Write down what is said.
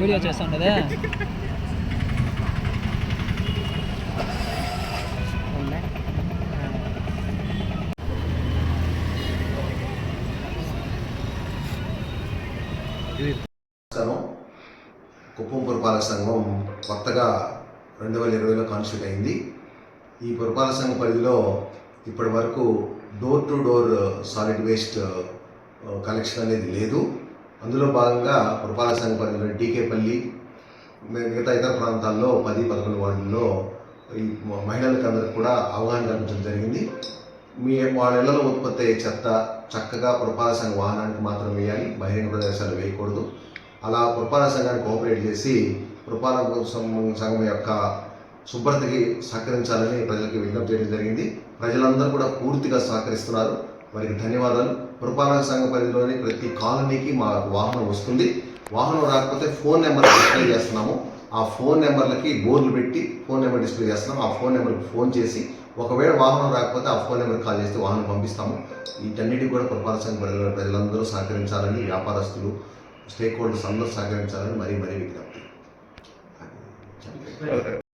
Video చేస్తాం కదా. కుప్పం పురపాలక సంఘం కొత్తగా 2020లో కాన్స్టిట్యూట్ అయింది. ఈ పురపాలక సంఘం పరిధిలో ఇప్పటి వరకు door to door solid waste collection అనేది లేదు. అందులో భాగంగా పురపాలక సంఘం పరిధిలో టీకేపల్లి, మిగతా ఇతర ప్రాంతాల్లో 10-11 వార్డుల్లో ఈ మహిళలకు అందరికి కూడా అవగాహన కల్పించడం జరిగింది. వాళ్ళ ఇళ్లలో ఉత్పత్తి అయ్యే చెత్త చక్కగా పురపాలక సంఘ వాహనానికి మాత్రం వేయాలి, బహిరంగ ప్రదేశాలు వేయకూడదు. అలా పురపాలక సంఘాన్ని కోఆపరేట్ చేసి పురపాలక సంఘం యొక్క శుభ్రతకి సహకరించాలని ప్రజలకు విజ్ఞప్తి చేయడం జరిగింది. ప్రజలందరూ కూడా పూర్తిగా సహకరిస్తున్నారు, వారికి ధన్యవాదాలు. పురపాలక సంఘ పరిధిలోని ప్రతి కాలనీకి మా వాహనం వస్తుంది. వాహనం రాకపోతే ఫోన్ నెంబర్ డిస్ప్లే చేస్తున్నాము. ఆ ఫోన్ నెంబర్లకి బోర్డులు పెట్టి ఫోన్ నెంబర్ డిస్ప్లే చేస్తున్నాము. ఆ ఫోన్ నెంబర్కి ఫోన్ చేసి ఒకవేళ వాహనం రాకపోతే ఆ ఫోన్ నెంబర్కి కాల్ చేస్తే వాహనం పంపిస్తాము. వీటన్నిటికీ కూడా పురపాలక సంఘ పరిధిలో ప్రజలందరూ సహకరించాలని, వ్యాపారస్తులు, స్టేక్ హోల్డర్స్ అందరూ సహకరించాలని మరీ విజ్ఞప్తి.